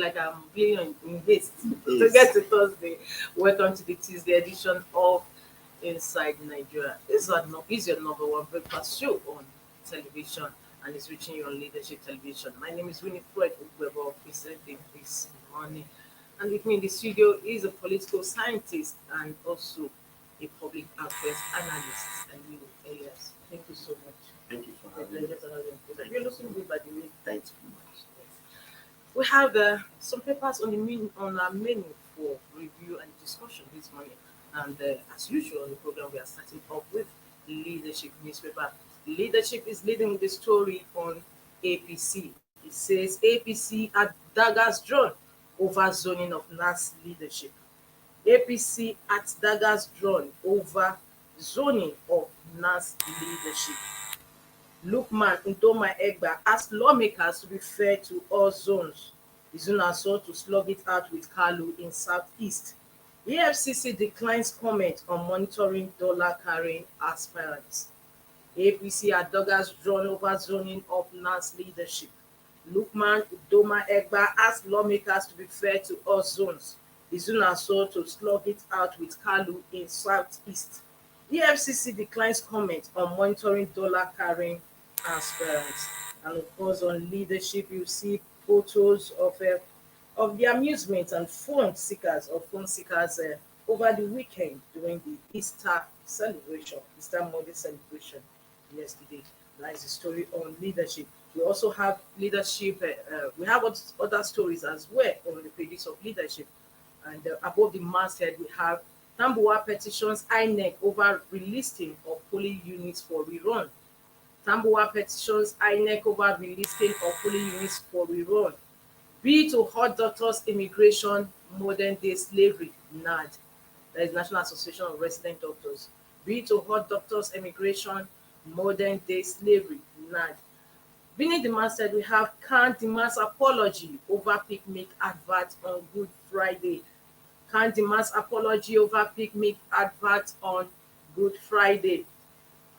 like I'm being in haste to get to Thursday. Welcome to the Tuesday edition of Inside Nigeria. This is your number one breakfast show on television, and it's reaching you on Leadership Television. My name is Winifred Ugbebo, presenting this morning. And with me in the studio is a political scientist and also a public affairs analyst, Aliu Elias. Thank you so much. Thank you for It's a having me. pleasure to have you. Thank You're you so looking much. good, by the way. Thanks so much. We have some papers on the on our menu for review and discussion this morning. And as usual on the program, we are starting off with Leadership newspaper. Leadership is leading the story on APC. It says APC at daggers drawn over zoning of NAS leadership. APC at daggers drawn over zoning of NAS leadership. Lukman Ntoma Egba asked lawmakers to be fair to all zones. Izuna sought to slug it out with Kalu in Southeast. EFCC declines comment on monitoring dollar-carrying aspirants. APC at daggers drawn over zoning of NANS leadership. Lukman Ntoma Egba asked lawmakers to be fair to all zones. Izuna sought to slug it out with Kalu in Southeast. EFCC declines comment on monitoring dollar-carrying aspirants. And of course, on leadership, you see photos of the amusement and phone seekers over the weekend during the Easter celebration, Easter Monday celebration yesterday. That is the story on leadership. We also have leadership. We have other stories as well on the pages of leadership. And above the masthead, we have Tambuwa petitions INEC over relisting of polling units for rerun. Tambuwa petitions INEC over relisting of polling units for rerun. B to hot doctors immigration modern day slavery NAD. That is National Association of Resident Doctors. B to hot doctors immigration modern day slavery NAD. Beneath the masthead, we have Khan demands apology over picnic advert on Good Friday. Khan demands apology over picnic advert on Good Friday.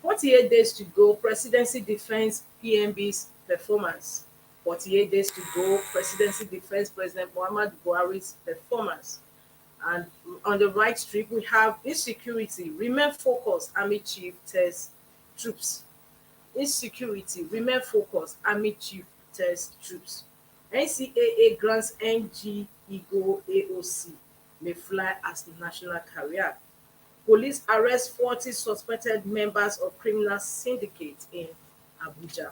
48 days to go, presidency defends PMB's performance. 48 days to go, presidency defends President Muhammad Buhari's performance. And on the right strip, we have insecurity, remain focused, Army Chief tells troops. Insecurity, remain focused, Army Chief tells troops. NCAA grants NG Eagle AOC may fly as national carrier. Police arrest 40 suspected members of criminal syndicate in Abuja.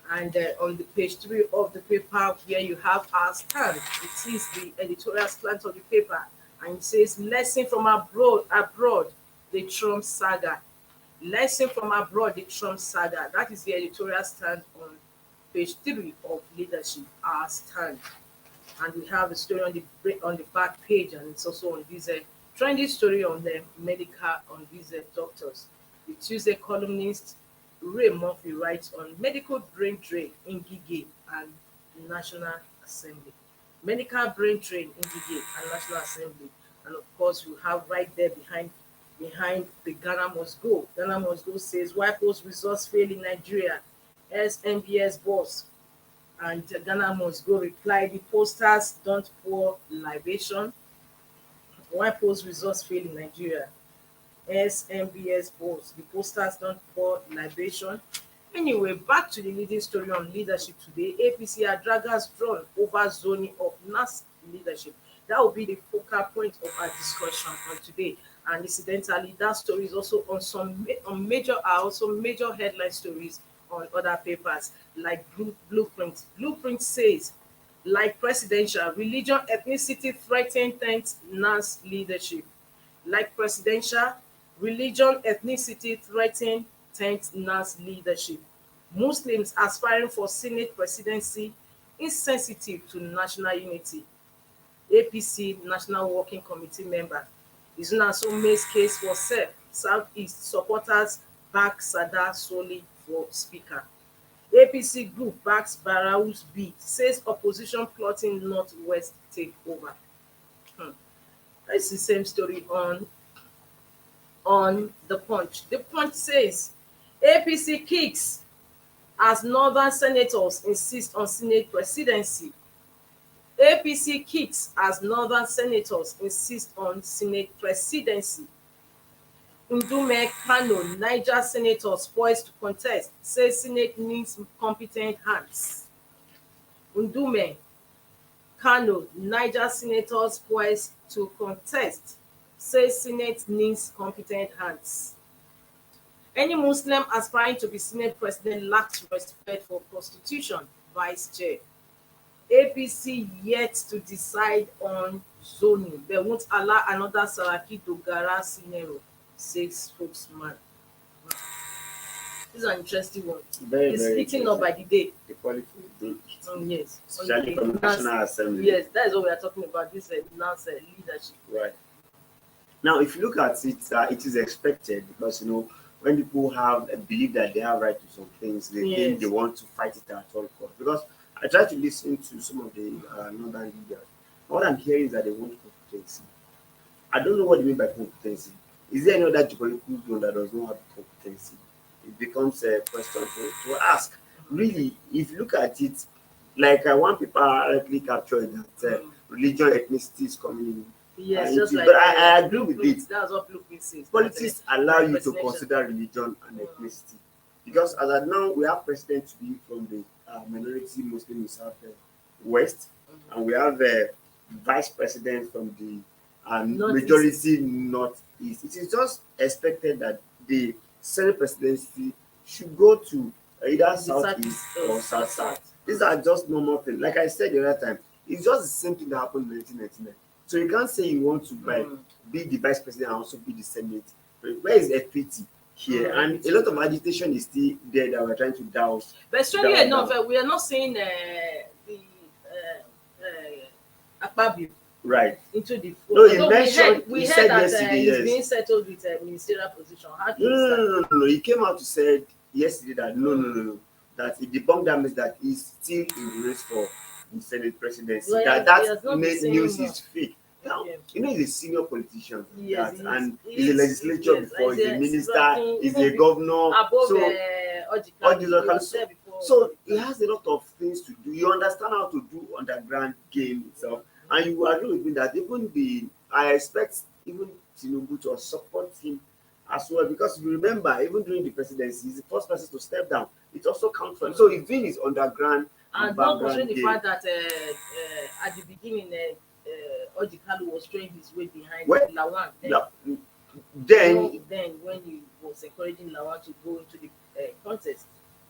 And on the page 3 of the paper, where you have our stand, it is the editorial slant of the paper, and it says, lesson from abroad, the Trump saga. Lesson from abroad, the Trump saga. That is the editorial stand on page 3 of leadership, our stand. And we have a story on the back page, and it's also on this trendy story on the medical on these doctors. The Tuesday columnist Ray Murphy writes on medical brain drain in Gige and National Assembly. Medical brain drain in Gige and National Assembly. And of course, you have right there behind the Ghana Must Go. Ghana Must Go says, why post results fail in Nigeria? SMBS boss. And Ghana Must Go replied, the posters don't pour libation. Why post results fail in Nigeria? SMBS boss. The posters don't pour libation. Anyway, back to the leading story on leadership today. APC are draggers drawn over zoning of NAS leadership. That will be the focal point of our discussion on today. And incidentally, that story is also on also major headline stories on other papers like Blueprint. Blueprint says, like presidential, religion, ethnicity threaten 10th NAS leadership. Like presidential, religion, ethnicity threaten 10th NAS leadership. Muslims aspiring for Senate presidency insensitive to national unity. APC National Working Committee member Izuna Some's case for Southeast supporters back Sada Soli for speaker. APC group backs Barrow's bid, says opposition plotting Northwest takeover. It's the same story on the Punch. The Punch says APC kicks as northern senators insist on Senate presidency. APC kicks as northern senators insist on Senate presidency. Ndume Kano, Niger senators poised to contest, say Senate needs competent hands. Ndume Kano, Niger senators poised to contest, say Senate needs competent hands. Any Muslim aspiring to be Senate president lacks respect for Constitution, Vice Chair. APC yet to decide on zoning. They won't allow another Saraki Dogara scenario, says spokesman. This is an interesting one. Very, It's very heating up by the day. the politics do Yes. especially from National Assembly. Yes, that is what we are talking about. This Nance leadership. Right. Now, if you look at it, it is expected because when people have believe that they have right to some things, they think they Yes. want to fight it at all costs. Because I try to listen to some of the northern leaders. What I'm hearing is that they want competency. I don't know what they mean by competency. Is there any other geopolitical zone that does not have competency? It becomes a question to ask. Really, if you look at it, like one people correctly captured that religion, ethnicity is coming in. Yes, just like but I agree with it. That's what Blueprint says. Politics allow you to Presidential. consider religion and ethnicity. Because as of now, we have president to be from the minority Muslim in South West, and we have a vice president from the Northeast. majority Northeast. It is just expected that the Senate presidency should go to either Southeast or South. These are just normal things. Like I said the other time, it's just the same thing that happened in 1999. So you can't say you want to be the vice president and also be the Senate. Where is equity here? And a lot of agitation is still there that we're trying to douse. But strangely down. enough, we are not seeing the Akpabio Right. into the No, he although mentioned- we he heard said that yesterday, he's yes. being settled with a ministerial position. How do No, you no, start? no, no, no. He came out to say yesterday that no. That he debunked that means that he's still in the race for the Senate presidency. Well, he has that not been saying news more. is fake. Now, Yeah. he's a senior politician. Yes, And he's a legislature yes, before, he's a minister, working he's even a governor. above So, Ojika. all these He other- was there before. so he has a lot of things to do. You understand how to do underground game itself. And you agree with me that I expect even Tinubu to support him as well. Because if you remember, even during the presidency, he's the first person to step down. It also counts for him. So he's doing his underground And not background considering the game. fact that at the beginning, Ojikalu was throwing his weight behind Well, Lawan. Yeah. Then Then when he was encouraging Lawan to go into the contest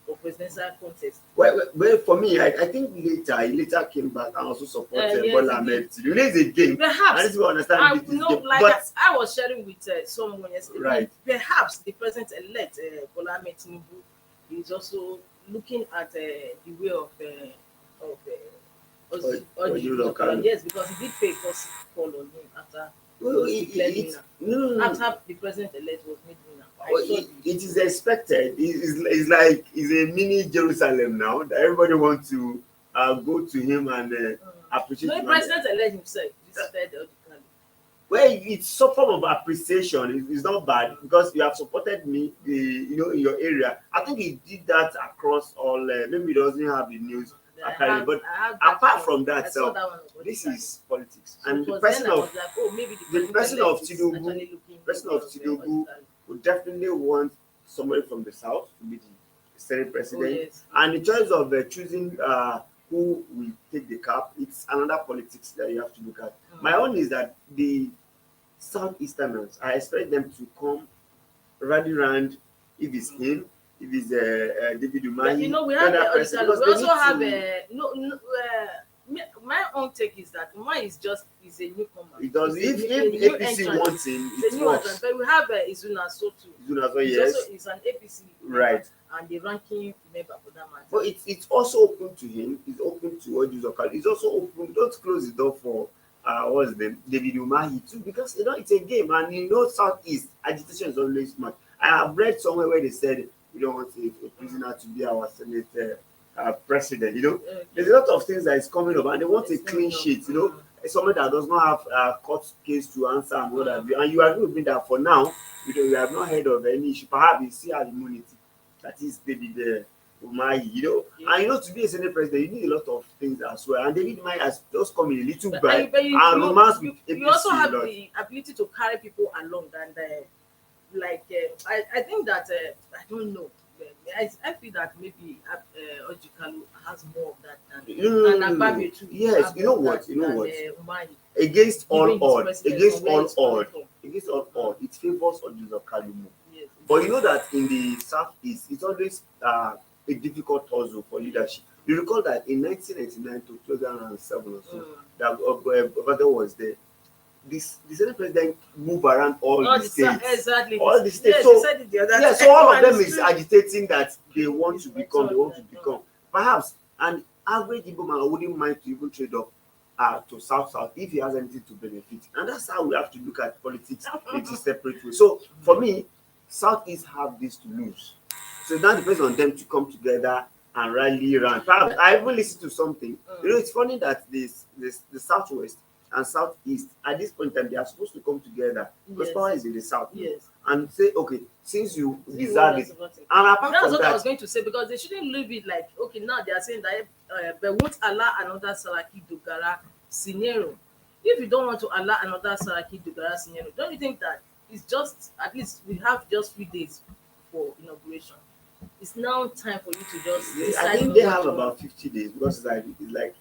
or presidential contest. well, for me, I think he later came back and also supported Yes, Bola he Ahmed Tinubu. You know, it's a game. Perhaps I need to understand I this game. know, like But I was sharing with someone yesterday. Right. Perhaps the president-elect Bola Ahmed Tinubu is also looking at the way of Ojulokalu. yes, because he did pay first call on him after well, he declared winner. no. After the president-elect was made winner. I Well, saw it is expected. It's like it's a mini Jerusalem now that everybody wants to go to him and appreciate no, him. the president-elect himself visited Ojikalu. Well, it's some form of appreciation. It's not bad because you have supported me, in your area. I think he did that across all. Maybe he doesn't have the news. But apart from that, saw that one on this Ojikalu. is politics, So and it the was person then I of was like, oh, maybe the person president-elect of is Tinubu- actually looking person of at Tinubu Ojikalu. would definitely want somebody from the south to be the Senate Oh, president. yes. And in terms of choosing who will take the cap, it's another politics that you have to look at. My own is that the Southeasterners, I expect them to come rally round if it's him, if it's David But Umahi. we have other the person, original. because We they also need have to- my own take is that Umar is a newcomer. It does. He's If a new APC entrant. wants him, It's a it new works. entrant. But we have Izuna Sotu. Soon as well, He's yes. also is an APC member Right. and the ranking member for that matter. But it's also open to him. It's open to Ojulokalu. It's also open. Don't close the door for what's his name, David Umahi too, because it's a game, and Southeast agitation is always much. I have read somewhere where they said we don't want a prisoner to be our Senate president. There's a lot of things that is coming up, and they want a clean sheet. Someone that does not have a court case to answer and what have you. And you agree with me that for now, we have not heard of any issue. Perhaps we see our immunity. That is David Umahi, Okay. and to be a Senate president, you need a lot of things as well. And David Umahi has just come in a little But, bribe but and romance with you also APC a have lot. the ability to carry people along, and I think that I don't know. I feel that maybe Ojikalu has more of that No, no, and no, no, no. Agbabi too Yes, have you more know of that what? You know than what? Umahi, Against all given his odd, president from where he's coming from. it favors Odilo Kalumo. Yes. But you know that in the southeast, it's always a difficult puzzle for leadership. You recall that in 1999 to 2007 or so, Mm. that Obasanjo was there. The Senate president move around all All the the states, exactly. all the states. Yes, he So said it the other yeah, time. so all of And them it's is true. agitating that they want It's to become, they matured want to and become. Perhaps an average Igbo man wouldn't mind to even trade up to South if he has anything to benefit. And that's how we have to look at politics in a separate way. So for me, Southeast have this to lose. So now depends on them to come together and rally around. Perhaps I even listened to something. It's funny that the Southwest and Southeast at this point in time they are supposed to come together because Yes. power is in the South. Yes. And say, okay, since you See, deserve that's it. about it. And apart That's from what I was that, going to say, because they shouldn't leave it like, okay, now they are saying that but won't allow another Saraki Dogara scenario. If you don't want to allow another Saraki Dogara scenario, don't you think that it's just, at least we have just 3 days for inauguration? It's now time for you to just I decide think on they what have you want. about 50 days because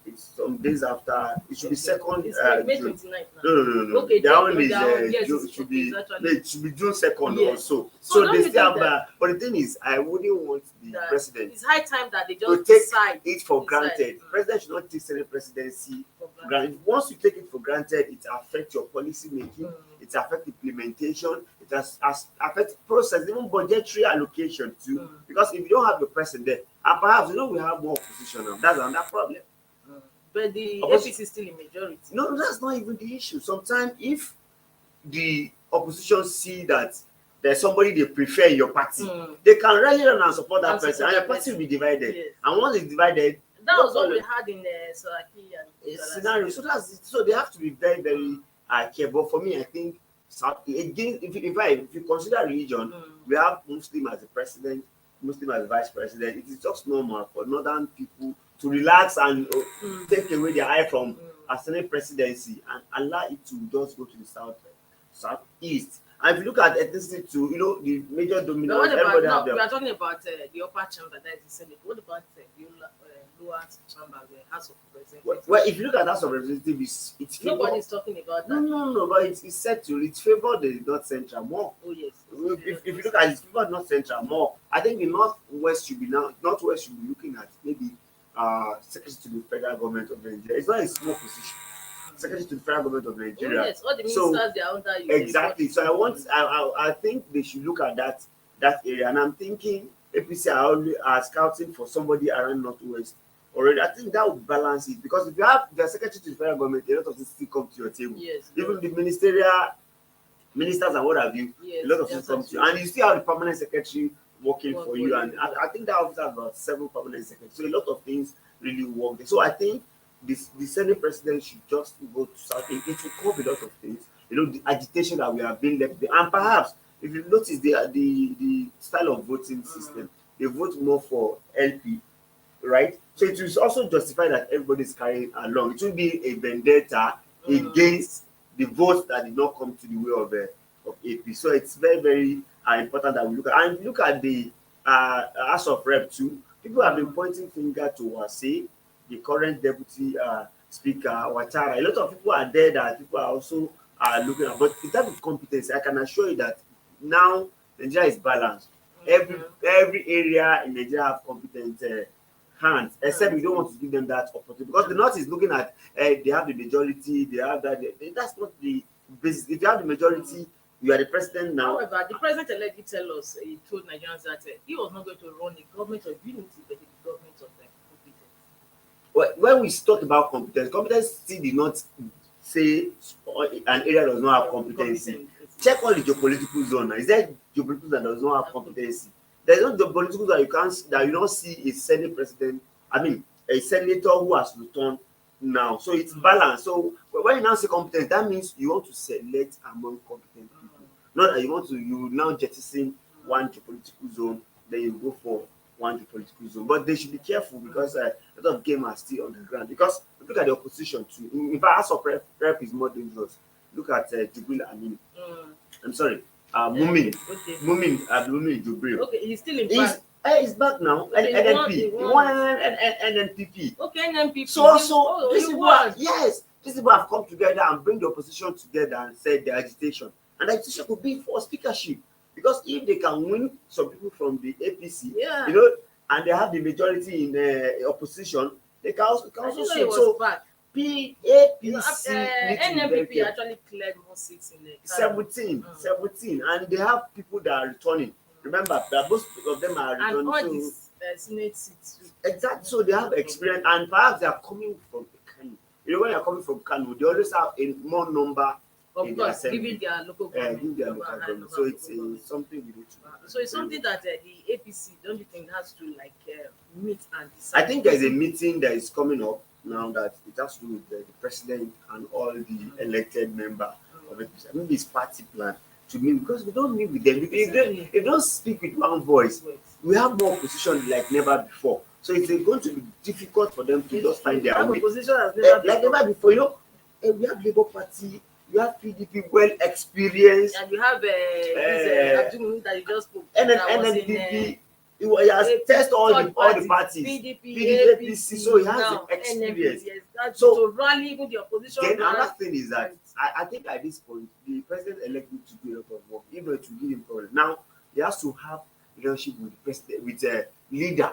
it's some days after. It should be second It's May June. 29th now. No. Okay, Their own is their own, yes, June. it's Should okay, be it's no, actually it should be June 2nd or yes. so. So So don't they you still think have. that But the thing is, I wouldn't want the that president it's high time that they to just take decide it for decide. granted. President should not take Senate presidency For for granted. granted. Once you take it for granted, it affects your policy making, Mm. it affects implementation, it has affects process, even budgetary allocation too. Mm. Because if you don't have your president there, and perhaps we have more opposition now. That's another problem. But the Oppos- APC is still in majority. No, that's not even the issue. Sometimes if the opposition see that there's somebody they prefer in your party, they can rally around and support that And person, support and your that party person. will be divided. Yes. And once it's divided, That no was what we problem. had in Saraki and A Dogara scenario. So they have to be very, very careful. But for me, I think again, if you consider religion, we have Muslim as the president, Muslim as the vice president. It is just normal for northern people to relax and take away their eye from a Senate presidency and allow it to just go to the southeast. And if you look at ethnicity too, the major But dominant, what about everybody now? have We their are talking about the upper chamber, that is the Senate. What about the lower chamber, the House of Representatives? well, if you look at House of Representatives, it's Nobody is talking about that. no, but it's set to it favor the North Central more. Oh yes. If you look at it, favor North Central more. I think the Northwest should be looking at maybe secretary to the federal government of Nigeria. It's not a small position. Secretary to the federal government of Oh Nigeria. yes, all the So ministers they are under you. exactly. So I think they should look at that area, and I'm thinking APC are scouting for somebody around Northwest already. I think that would balance it because if you have the secretary to the federal government, a lot of things still come to your table. Yes. Even the ministerial ministers and what have you, Yes, a lot of things come to you, and you still have the permanent secretary working Work for for you. you, And yeah. I think that office has about 7 permanent secretaries. So a lot of things really work there. So I think the Senate president should just go to South. It will cover a lot of things. The agitation that we have been left there. And perhaps if you notice the style of voting system, they vote more for LP, right? So it will also justify that everybody is carrying along. It will be a vendetta against the votes that did not come to the way of AP. So it's very, very important that we look at. And look at the House of Rep too. People have been pointing finger to Wase, the current deputy speaker, Ouattara. A lot of people are there that people are also looking at. But in terms of competence, I can assure you that now Nigeria is balanced. Every area in Nigeria have competent hands, except we don't want to give them that opportunity because the North is looking at they have the majority, they have that. That's not the basis. If you have the majority, you are the president now. However, the president elect did tell us, he told Nigerians that he was not going to run a government of unity, but a government of competence. When we talk about competence still did not say an area does not have competency. Check all the geopolitical zone. Is there geopolitical that does not have competency? There's no geopolitical that you don't see a Senate president, a senator who has returned now. So it's balanced. So when you now say competence, that means you want to select among competent people. Not that you now jettison one geopolitical zone, then you go for want the political zone. But they should be careful because a lot of game are still on the ground. Because look at the opposition too. In fact, House of Rep is more dangerous. Look at Jubril Amin. I'm sorry, Mumin. Okay. Mumin Jubril. Okay, he's still in fact. He's back now. Okay, NNP. he He won. won NNPP. Okay, NNPP. So he these people won. yes, these people have come together and bring the opposition together and said the agitation. And the agitation could be for speakership. Because if they can win some people from the APC, Yeah. and they have the majority in opposition, they can also I didn't know swing. he was So back. APC You know, need to be very NNPP careful. actually cleared more seats in the 17, and they have people that are returning. Remember that most of them are and all returning. these Senate seats too. Exactly. So they have experience, and perhaps they are coming from Kano. When you're coming from Kano, they always have a more number Of in course, the giving their local government. give their local government. So it's something we need to. So it's something that the APC, don't you think, has to meet and decide? I think there's a meeting that is coming up now that it has to do with the president and all the elected member of APC. I mean, this party plan to meet because we don't meet with them. If they don't speak with one voice, we have more opposition like never before. So it's going to be difficult for them to just find their way. Opposition has Like never before, we have Labour Party, we have PDP, well experienced, and you have this Abdul that you just spoke. NNPP. He has tested all the parties, PDP, APC, so he has the experience. Yes, So to rally even the opposition. Then another thing is that I think at this point the president-elect needs to do a lot of work, even to give him problem. Now he has to have relationship with the president, with the leader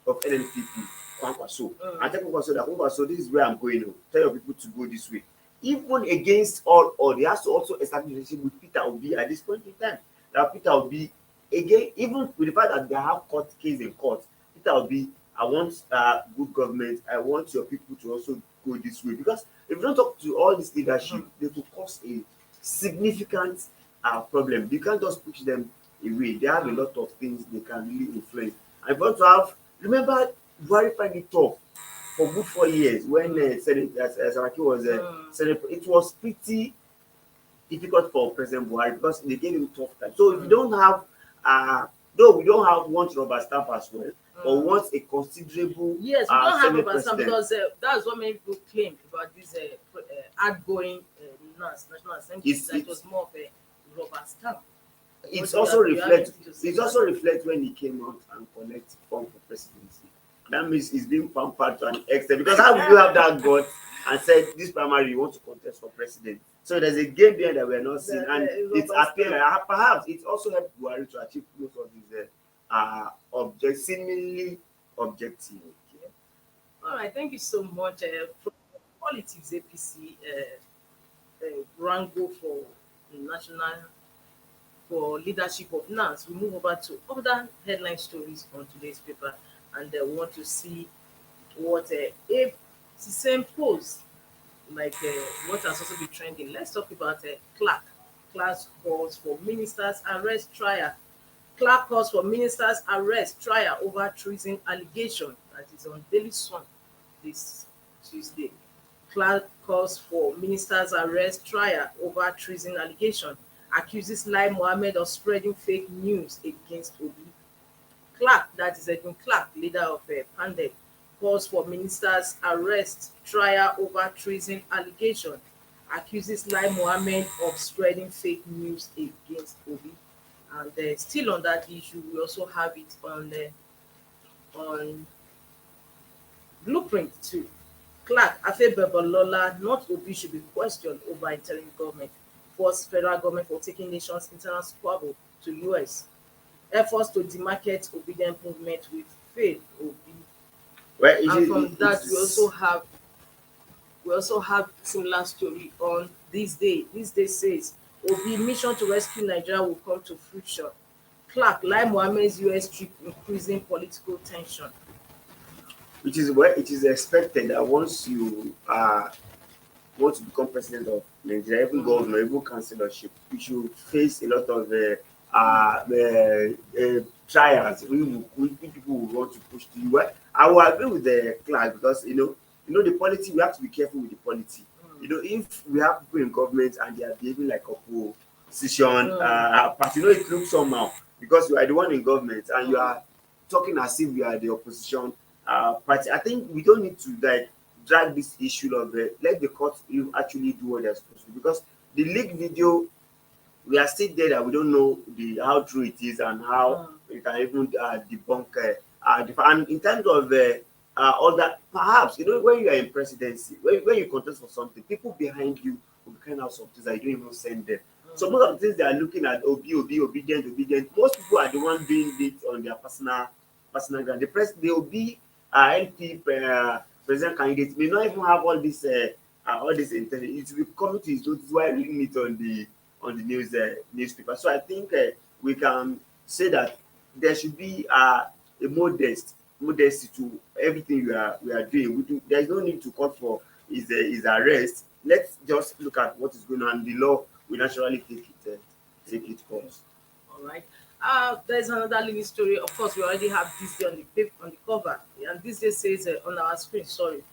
of NNPP, Kwankwaso. I tell Kwankwaso that Kwankwaso, this is where I'm going. Tell your people to go this way. Even against all, he has to also establish a relationship with Peter Obi at this point in time. That Peter Obi, again, even with the fact that they have court case in court, Peter Obi, I want good government. I want your people to also go this way. Because if you don't talk to all this leadership, they will cause a significant problem. You can't just push them away. They have a lot of things they can really influence. I want to have, remember, Buhari find it tough for good 4 years when Saraki was Senate. It was pretty difficult for President Buhari because they gave him tough time. So if you don't have, though we don't have one rubber stamp as well, but once a considerable yes, we don't have Senate rubber stamp president, because that's what many people claim about this outgoing National Assembly. It was more of a rubber stamp. It also reflects when he came out and collected form for presidency. That means he's being pampered to an extent because how will you have that God and said this primary you want to contest for president? So there's a game there that we're not seeing, and it's appearing perhaps it also helped Buhari to achieve most of his seemingly objective. Okay. All right, thank you so much. From politics, APC wrangle for national for leadership of NAS. We move over to other headline stories on today's paper, and we want to see what if the same post what has also been trending. Let's talk about Clark. Clark calls for ministers arrest trial. Clark calls for ministers arrest trial over treason allegation. That is on Daily Sun this Tuesday. Clark calls for ministers arrest trial over treason allegation. Accuses Lai Mohammed of spreading fake news against Obi. Clark, that is Edwin Clark, leader of Pandem, calls for ministers arrest trial over treason allegation. Accuses Lai Mohammed of spreading fake news against Obi. And still on that issue, we also have it on Blueprint too. Clark, Afe Babalola, not Obi should be questioned over interim government. Force federal government for taking nation's internal squabble to US. Efforts to demarcate obedient movement with failed Obi. Well, And from that, we also have similar story on this day. This day says Obi mission to rescue Nigeria will come to fruition. Clark, Lai Mohammed's US trip increasing political tension. Which is where it is expected that once you want to become president of Nigeria, even governor, even councillorship, you should face a lot of trials. People will want to push to you. Well, I will agree with the Clark because the polity, we have to be careful with the polity. If we have people in government and they are behaving like opposition party, it looks somehow because you are the one in government and you are talking as if we are the opposition party. I think we don't need to like drag this issue of let the court you actually do what they're supposed to do, because the leaked video, we are still there that we don't know the how true it is and how we can even debunk and in terms of all that, perhaps when you are in presidency, when you contest for something, people behind you will be carrying out some things that you don't even send them. So most of the things they are looking at, obedient, obedient. Most people are the one doing it on their personal ground. The OB LP president candidate may not even have all this intelligence. It will be coming to his notice while reading it on the newspaper. So I think we can say that there should be a modesty to everything we are doing. There is no need to call for his arrest. Let's just look at what is going on. The law will naturally take its course. All right. There's another living story. Of course, we already have this day on the on the cover, and this day says on our screen. Sorry,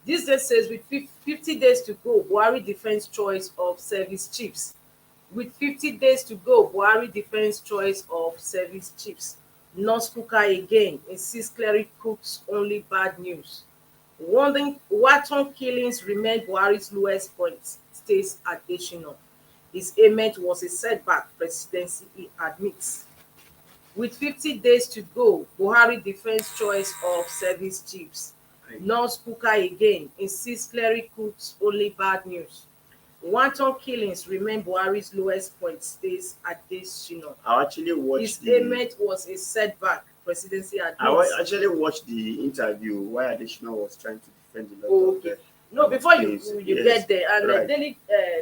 this day says with 50 days to go, Buhari defends choice of service chiefs. With 50 days to go, Buhari defends choice of service chiefs. Nurse Kuka again insists cleric cooks only bad news. Wharton killings remain Buhari's lowest point, states Adesina. His ailment was a setback, presidency, he admits. With 50 days to go, Buhari defends choice of service chiefs. Nurse Kuka again insists cleric cooks only bad news. Wanton killings remain Buhari's lowest point, states Adesina. I actually watched His ailment was a setback, presidency admits. I actually watched the interview where Adesina was trying to defend a lot of no, before you yes, get there, and right. daily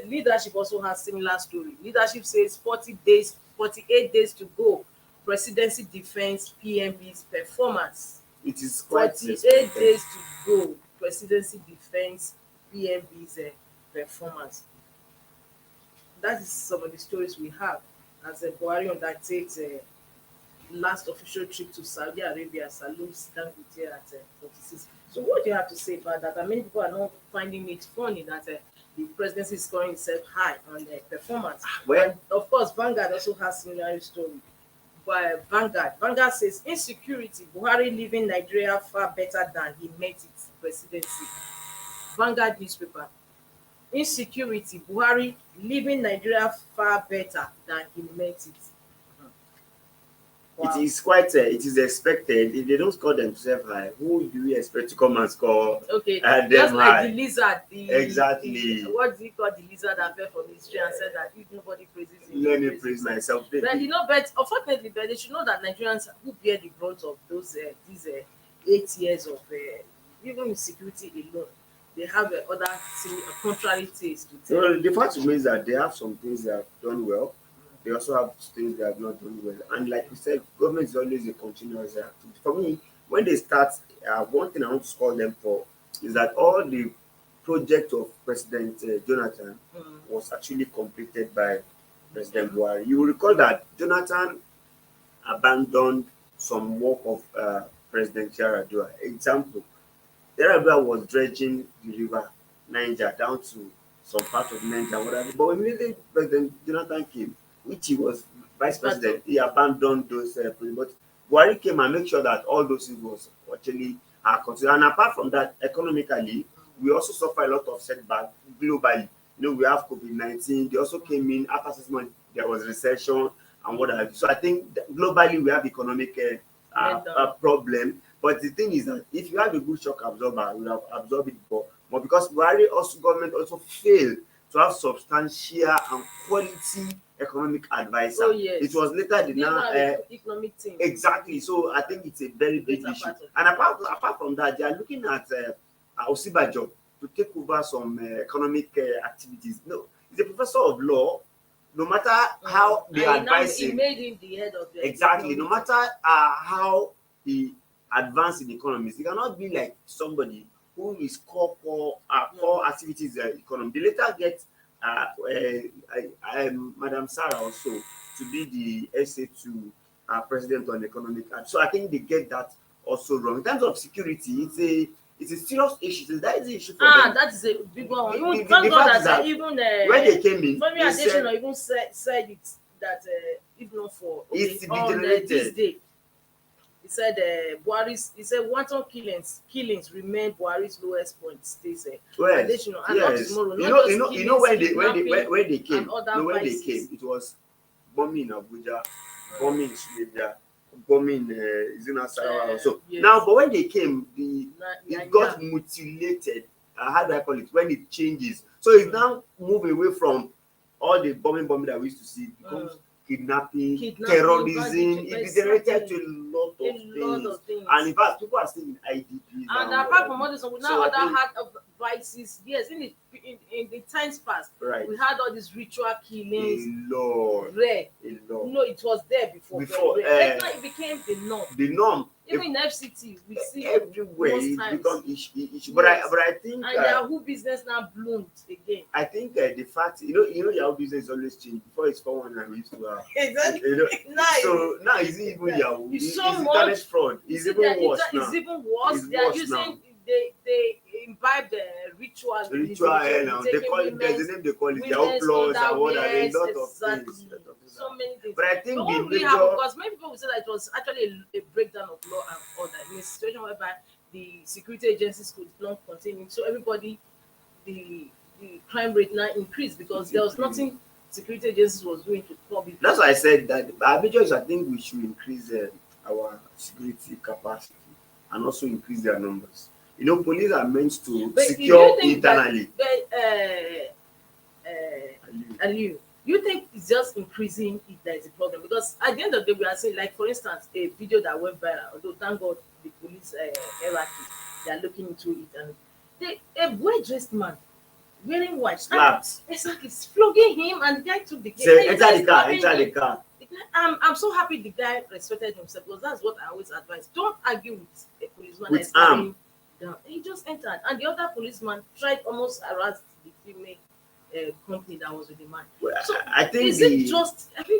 leadership also has similar story. Leadership says 48 days to go. Presidency defends PMB's performance. It is quite 48 days to go. Presidency defends PMB's performance. That is some of the stories we have as Buhari undertakes last official trip to Saudi Arabia, salutes Dangote at 46. So what do you have to say about that? Many people are not finding it funny that the presidency is scoring itself high on performance. Well, and of course, Vanguard also has similar story. But Vanguard says insecurity, Buhari leaving Nigeria far better than he met its presidency. Vanguard newspaper. Insecurity, Buhari leaving Nigeria far better than he met it. Wow. It is expected. If they don't score themselves high, who do we expect to come and score? Okay, them just like high? the lizard. Exactly. What do you call the lizard that fell from his tree and said that if nobody praises him, let me praise myself. But but unfortunately, but they should know that Nigerians who bear the brunt of those these 8 years of even insecurity alone, they have other contrary taste to tell. Well, the fact remains that they have some things they have done well. They also have things they have not done well. And like we said, government is always a continuous activity. For me, when they start, one thing I want to call them for is that all the project of President Jonathan was actually completed by President Buhari. You will recall that Jonathan abandoned some work of President Yaradua. Example, Yaradua was dredging the river Niger down to some part of Niger, whatever. But immediately President Jonathan came, which he was vice president, he abandoned those projects. But Buhari came and made sure that all those things was actually considered. And apart from that, economically, we also suffer a lot of setback globally. We have COVID-19. They also came in after 6 months. There was recession and what have you. So I think globally we have economic problem. But the thing is that if you have a good shock absorber, you would have absorbed it before. But because Buhari government also failed to have substantial and quality economic advisor. Oh, yes. It was later economic team. Exactly. So I think it's a very big issue. And apart from that, they are looking at Osibajo to take over some economic activities. No, he's a professor of law. No matter how they advise him, he made him the head of the exactly. No matter how he advanced in economics, he cannot be like somebody who is core activities economy. They later get Madam Sarah also to be the SA2 president on economic. So I think they get that also wrong. In terms of security, it's a serious issue. That is the issue for them. That is a big one. The fact that even when they came in, Femi Adesina even said it that if not for it's on this day, he said Buhari's, he said wanton killings remain Buhari's lowest point, states Yes, additional, and not yes. tomorrow, not just killings, When they came, and other when they vices. came, it was bombing in Abuja, bombing in Suleja, bombing is it not Sarawa also. Yes. Now, but when they came, Yeah, it got mutilated. How do I call it? When it changes, so it's now move away from all the bombing that we used to see. It becomes kidnapping, terrorism. It degenerated to a lot of things. And in fact, people are still in IDPs. And apart from all this, we now other had of vices. Yes, in the times past, right, we had all these ritual killings. A lot. Rare. A lot. No, it was there before. It became the norm. The norm. Even in FCT, we see everywhere it becomes issue. But yes. I think and Yahoo business now bloomed again. I think the fact Yahoo business is always changed. Before it's 419 we used to have. Exactly. So now is it even Yahoo? It's so much fraud. It's even worse now. It's even worse. They are using they imbibe the ritual. Now they call it. There's a name they call it Yahoo Plus and what are a lot of things. So many things. But I think but the major, because many people will say that it was actually a breakdown of law and order in a situation whereby the security agencies could not continue. So everybody, the crime rate now increased because there was nothing security agencies was doing to curb it. That's why I said that our major is I think we should increase our security capacity and also increase their numbers. Police are meant to secure internally. You think it's just increasing if there is a problem? Because at the end of the day, we are saying, like for instance, a video that went viral, although thank God the police hierarchy, they are looking into it, and a well-dressed man wearing white slapped. Exactly, flogging him, and the guy took the car. Enter the car. I'm so happy the guy respected himself, because that's what I always advise. Don't argue with a policeman with arm. He just entered, and the other policeman tried almost harass the female company that was with the man. Well, so I think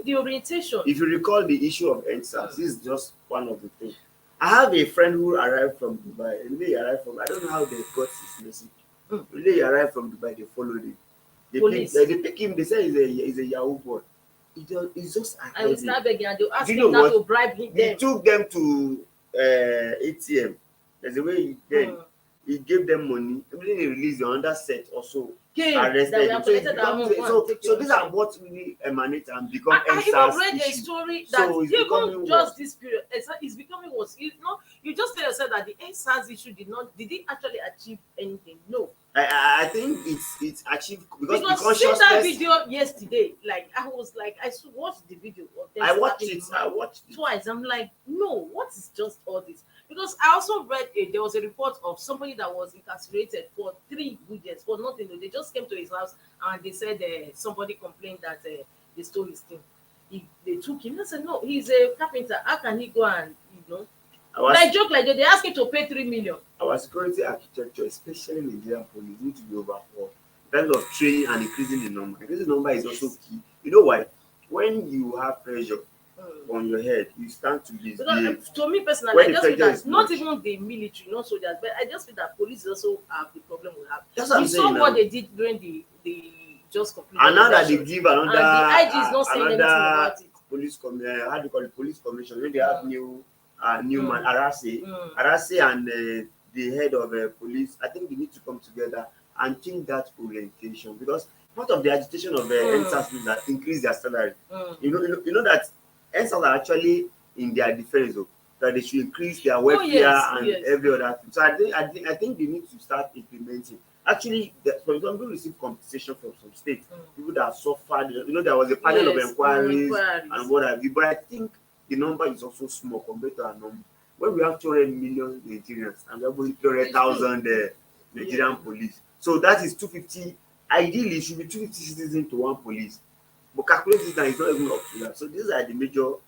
the orientation. If you recall the issue of NSAS, this is just one of the things. I have a friend who arrived from Dubai. And they arrived from, I don't know how they got his message. When they arrived from Dubai, they followed him. They pick him. They say he's a Yahoo boy. He's just. I was not begging, and they asked him not to bribe him. He took them to ATM. There's a way he gave them money. Everything they released, the under set also arrested him. So these are what really emanate and become NSAS. I even read a story that even just this period, it's becoming worse. You just tell yourself that the NSAS issue did it actually achieve anything? No. I think it's achieved because the since that video yesterday, I watched the video of them. I watched it twice. I'm like, no, what is just all this? Because I also read there was a report of somebody that was incarcerated for 3 weeks for nothing. They just came to his house and they said somebody complained that they stole his thing. They took him. I said, no, he's a carpenter. How can he go and joke like that? They asked him to pay 3 million. Our security architecture, especially Nigerian police, need to be overhauled in terms of training and increasing the number. Increasing the number is also key. You know why? When you have pressure on your head, you stand to be. To me personally, I just feel that not even the military, not soldiers, but I just feel that police also have the problem we have. That's what I'm saying. You saw what they did during the just completed. And now that they give another, and the IG is not saying anything about it. Police how do you call it? Police commission. When they have new man, Arase and the head of police, I think they need to come together and change that orientation, because part of the agitation of NSAS is that increase their salary. You know that NSAS are actually in their defense that they should increase their welfare every other thing. So I think they need to start implementing. Actually, for example, we receive compensation from some states, people that suffered. There was a panel of inquiries and what have you. But I think the number is also small compared to our number. When we have 200 million Nigerians and we have only 300,000 Nigerian police, so that is 250. Ideally, it should be 250 citizens to one police. But calculate it now, it's not even up to that. So these are the major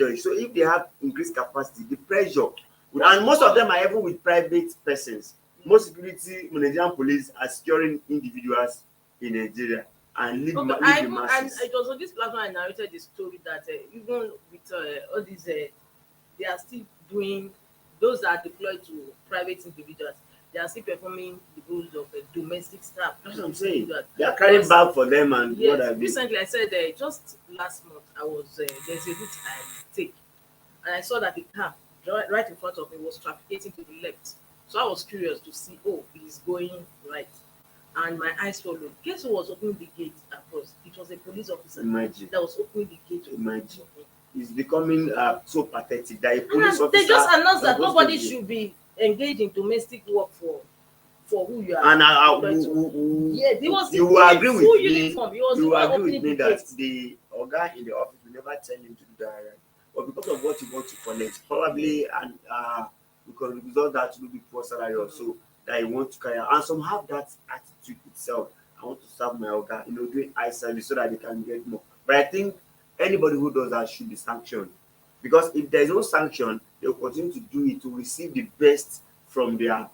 issues. So if they have increased capacity, the pressure, and most of them are even with private persons. Most security Nigerian police are securing individuals in Nigeria and lead the masses. And it was on this platform I narrated the story that even with all these, they are still doing, those that are deployed to private individuals, they are still performing the roles of domestic staff. That's what I'm saying. They are carrying bag for them and yes, what have you. Recently, I said just last month, I was there's a route I take, and I saw that the car right in front of me was trafficating to the left. So I was curious to see, oh, he's going right. And my eyes followed. Guess who was opening the gate across? It was a police officer Imagine, that was opening the gate. imagine. It's becoming so pathetic that a And police then they officer just announced was that supposed to nobody be. should be engaged in domestic work for who you are And employed to. Yeah, he was you in will a agree full with me. uniform. He was the You will one agree with opening me the that gate. the guy in the office will never tell him to do that, right? But because of what you want to collect, probably, and because result that will be poor salary or so that you want to carry out. And some have that attitude itself. I want to serve my organ, doing eye service so that they can get more. But I think anybody who does that should be sanctioned. Because if there is no sanction, they will continue to do it to receive the best from their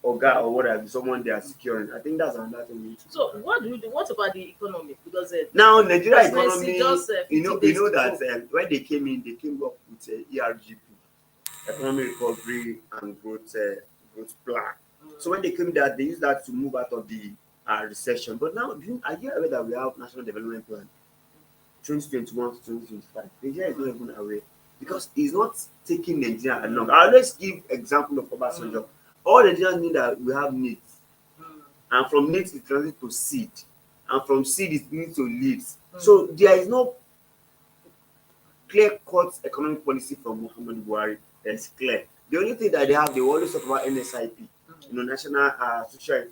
organ or whatever, someone they are securing. I think that's another thing we need to So look at. what do we do? What about the economy? Because Now, Nigeria presidency economy, just 50 days you know to that go. when they came in, they came up with ERGP, Economic Recovery and Growth Plan. So when they came that, they used that to move out of the recession. But now, are you aware that we have National Development Plan 2021 to 2025? Nigeria is not even aware because it's not taking Nigeria along. I'll just give example of Obasanjo. All Nigerians need that we have needs, Mm. and from needs it translates to seed, and from seed it needs to leaves. So there is no clear-cut economic policy from Muhammadu Buhari that's clear. The only thing that they always talk about NSIP, National Social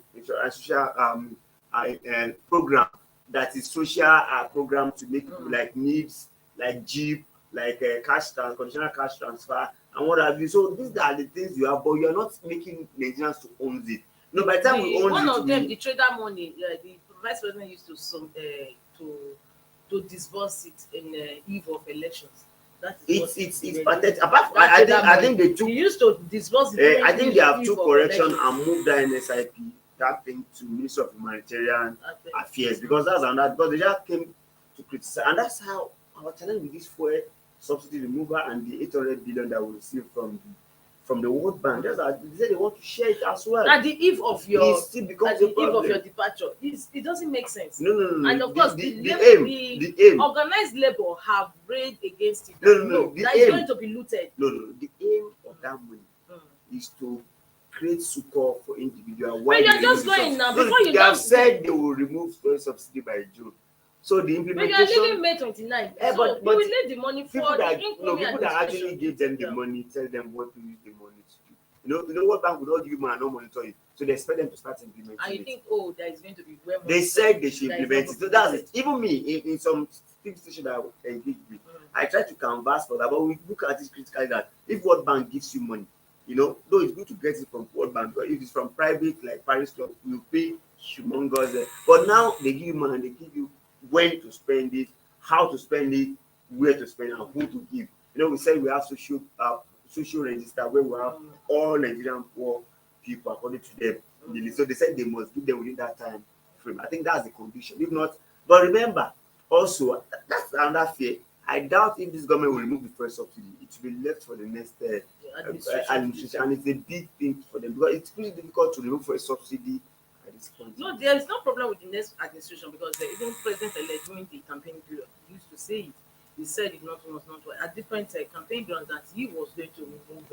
Program, that is social program to make people like needs, like Jeep, like conditional cash transfer, and what have you. So these are the things you have, but you are not making Nigerians to own it. No, by the time we own One it, of them, the trader money, the vice president used to disburse it in eve of elections. That is what it's pathetic. Apart from, that I trader think I money. think they took. He used to disburse it during I think they have eve took of correction elections. and moved that NSIP that thing to Ministry of Humanitarian I think. Affairs because that's another because they just came to criticize, and that's how our challenge with this fuel subsidy removal and the 800 billion that we receive from the World Bank. That's how they say they want to share it as well. At the eve of It your still at becomes the a eve of problem. your departure, it doesn't make sense. No. And of course, the the aim. organized labor have railed against it. No. The That is aim. going to be looted. No. The aim of that money is to create succor for individual. But Why you they are just remove the going now. subsidy? Before you They have don't, said they will remove fuel subsidy by June. So the but you are leaving implementation, May 29. Eh, So but you will need the money people for the that incoming people that actually administration. give them the Yeah. money, tell them what to use the money to do. What bank would not give you money and not monitor it. So they expect them to start implementing And you it. think, oh, there is going to be way more. They said they should That is implement not it. So going that's to it. Even me, in some TV station that I engage with, I try to canvas for that. But we look at this critically that if World Bank gives you money, though it's good to get it from World Bank, but if it's from private like Paris Club, you pay humongous. But now they give you money and they give you when to spend it, how to spend it, where to spend it, and who to give. We said we have social register where we have all Nigerian poor people according to them. So they said they must give them within that time frame. I think that's the condition. If not, but remember, also that's another fear. I doubt if this government will remove the first subsidy. It will be left for the next administration, and it's a big thing for them because it's pretty difficult to remove first subsidy at this point. No, there is no problem with the next administration because even President-elect during the campaign period used to say it. He said it not once, not twice, at different campaign grounds that he was going to remove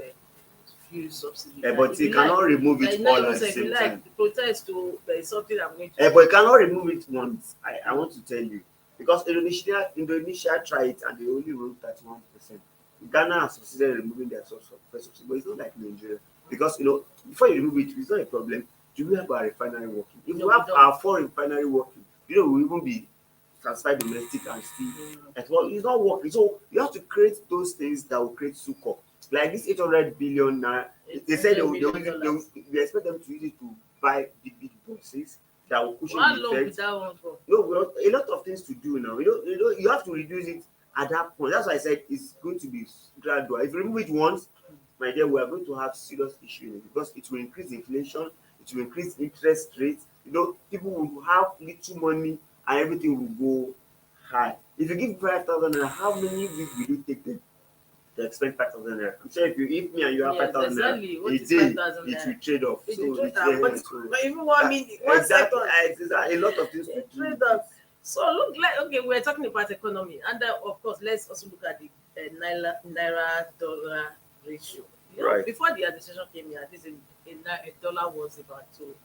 fuel subsidy. But he cannot remove it all at the same time. The protest to something I'm going to. But he cannot remove it once. I want to tell you because Indonesia tried it and they only removed 31%. Ghana has succeeded in removing their first subsidy, but it's not like Nigeria because before you remove it, it's not a problem. Do we have our refinery working? If we have our foreign refinery working, we'll even be transfer domestic and still well, it's not working. So you have to create those things that will create succor. Like this 800 billion naira, they said we expect them to use it to buy big buses that will cushion How the long effect. will that one for? No, a lot of things to do now. You have to reduce it at that point. That's why I said it's going to be gradual. If you remove it once, my dear, we are going to have serious issues because it will increase inflation, it will increase interest rates. People will have little money and everything will go high. If you give 5,000 naira, how many weeks will you take them to expend 5,000 naira? I'm sure if me and you have 5,000 naira, a day it will trade off. But even 1 minute, 1 second, a lot of things to trade do. off. So look like okay, we're talking about economy, and of course, let's also look at the naira dollar ratio. Right. Before the administration came here, this a dollar was about to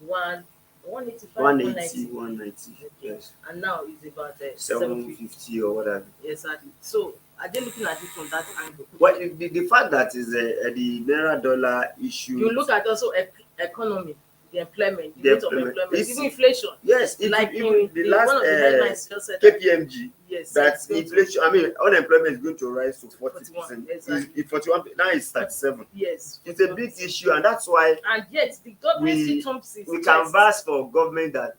one 185, 180, 190. 190. Okay. Yes. And now it's about 750. 750 or whatever. Exactly. So are they looking at it from that angle? Well, the fact that is the naira dollar issue. You look at also economy, the employment, the The rate of employment. employment, It's- even inflation. Yes, if Like even the last one of the headlines just said that, KPMG, yes, that it's going to- inflation, I mean, unemployment is going to rise to 40%. 41, exactly. It's 41, now it's 37. yes, It's a big 41%. issue, and that's why And yet the government we still thumps its we chest. canvass for government that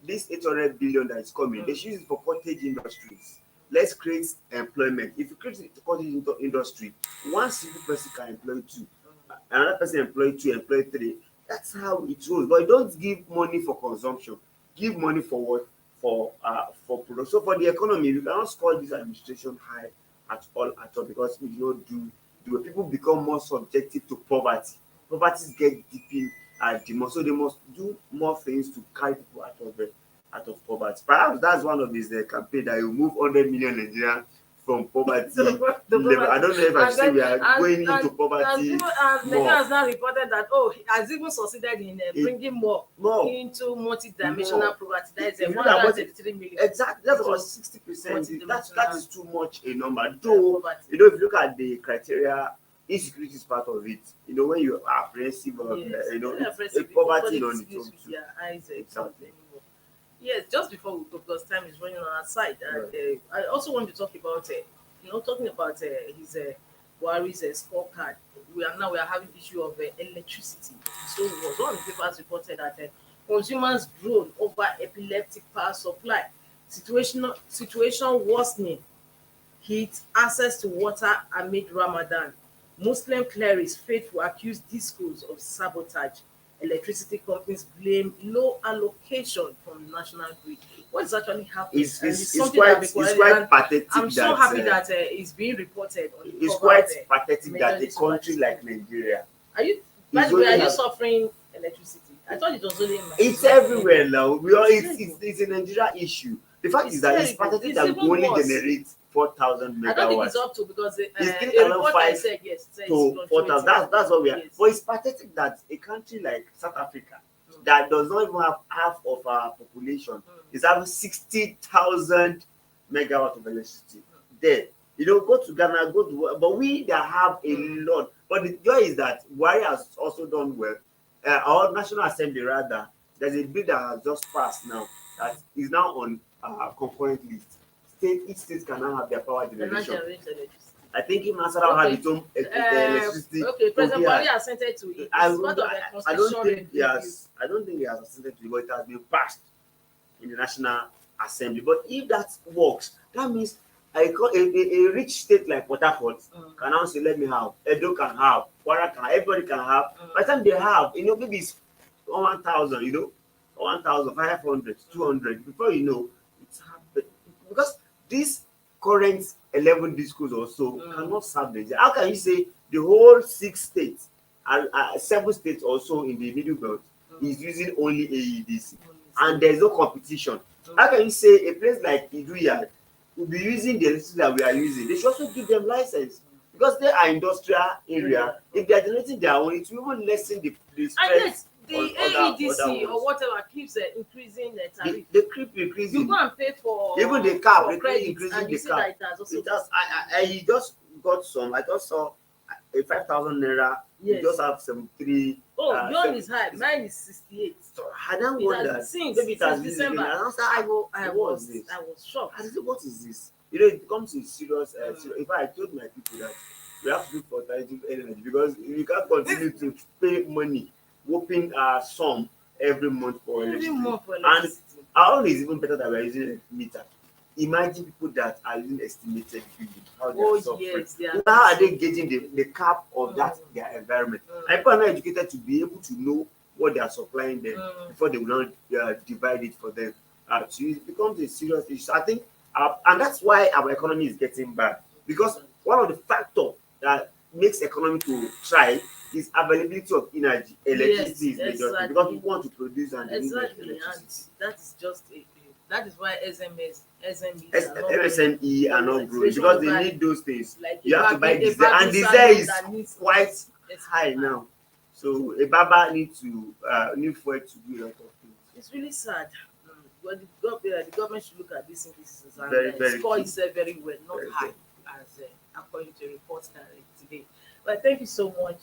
this 800 billion that is coming, they Mm. should use it for cottage industries. Let's create employment. If you create a cottage industry, one single person can employ two, another person employ two, employ three. That's how it goes. But you don't give money for consumption. Give money for what? For production. So for the economy, we cannot score this administration high at all because we don't do people become more subjective to poverty. Poverty get deepen at the more, so they must do more things to carry people out of poverty. Perhaps that's one of his campaign that will move 100 million Nigerians from poverty level. I don't know if I should say we are going into poverty and more. Nigeria has now reported that he has even succeeded in bringing more into multi-dimensional poverty. That is If you look 133 million. Exactly, that's about 60%. Multi-dimensional That is too much a number. Though, poverty. if you look at the criteria, insecurity is part of it. When you are apprehensive of, Yes, it's poverty on its own too. their eyes Exactly. anymore. Yes, just before we go, because time is running on our side, and I also want to talk about, talking about his Buhari's scorecard. We are having issue of electricity. So it was one of the papers reported that consumers groan over epileptic power supply, situation worsening, heat, access to water amid Ramadan. Muslim clerics faithful accuse discos of sabotage. Electricity companies blame low allocation from national grid. What is actually happening? It's And quite that because- and pathetic. I'm so happy that it's being reported on the It's cover quite of, pathetic that a majority country superstition. like Nigeria, Are you? By It's the way, are only you have- suffering electricity? I thought it was only in my. it's everywhere now. It's a Nigeria issue. The fact It's is that it's terrible. pathetic It's that we even only worse. generate 4,000 I don't think it's megawatts up to because a 3,500 reporter said yes. Said to it's 4,000. fluctuating. That's what we are. Yes. But it's pathetic that a country like South Africa, that does not even have half of our population, is having 60,000 megawatts of electricity. There, go to Ghana, but we that have a lot. But the joy is that Buhari has also done well. Our National Assembly rather, there's a bill that has just passed now that is now on concurrent list. Each state can now have their power The national generation. electricity. I think if Nasarawa have its own electricity, Okay, President Kogi has- Buhari has sent it to it. I It's part of the don't constitution think he review. I don't think he has assented to it, but it has been passed in the National Assembly. But if that works, that means a rich state like Port Harcourt can now say, let me have, Edo can have, Kwara can have, everybody can have. By the time they have, maybe it's 1,000, 1,500, 200. Before you know, it's happened. Because this current 11 discos or so cannot serve Nigeria. How can you say the whole 6 states and 7 states also in the middle belt is using only AEDC and there's no competition? How can you say a place like Iduyad will be using the electricity that we are using? They should also give them license because they are industrial area. If they are generating their own, it will even lessen the And stress. yet, the other AEDC or ones. whatever keeps increasing the tariff. They keep You increasing. go and pay for Even the cap, for they keep credit, increasing and you the see cap. that it has also. He just got some. I just saw a 5,000 naira. Yes. He just have 73. Yours is high. Mine is 68. So I don't It wonder. has since Maybe it has been December. again. And I what was is this? I was shocked. I said, what is this? It becomes a serious. In fact, I told my people that we have to look for alternative energy because you can't continue to pay money, whopping sum every month for Every electricity. month for And electricity. our own is even better than we are using a meter. Imagine people that are using estimated billing, how they are suffering. Yes, they are. How are they gauging the cap of that their environment? And people are not educated to be able to know what they are supplying them before they will not divide it for them. So it becomes a serious issue. I think, and that's why our economy is getting bad because one of the factors that makes economy to thrive is availability of energy. Electricity is majority because people want to produce and they need Exactly, and electricity. that is just a That is why SMEs MSME are not growing because they need those things. like You have to buy diesel, and diesel is quite high now. So a barber need fuel to do a lot of things. It's really sad. But the government should look at these increases and Very score key. itself very well, not Very high, as according to reports today. But thank you so much,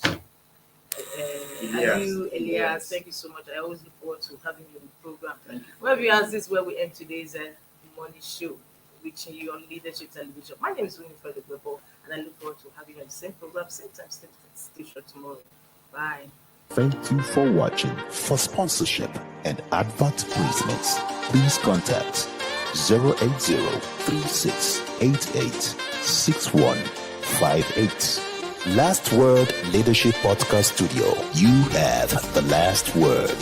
Aliu, Elias. Yes. Thank you so much. I always look forward to having you on the program. Thank you. Well, viewers, this is where we end today's morning show, reaching you on Leadership Television. My name is Winifred Ogbebo, and I look forward to having you on the same program, same time, same station tomorrow. Bye. Thank you for watching. For sponsorship and advert placements, please contact 080-3688-6158. Last Word Leadership Podcast Studio. You have the last word.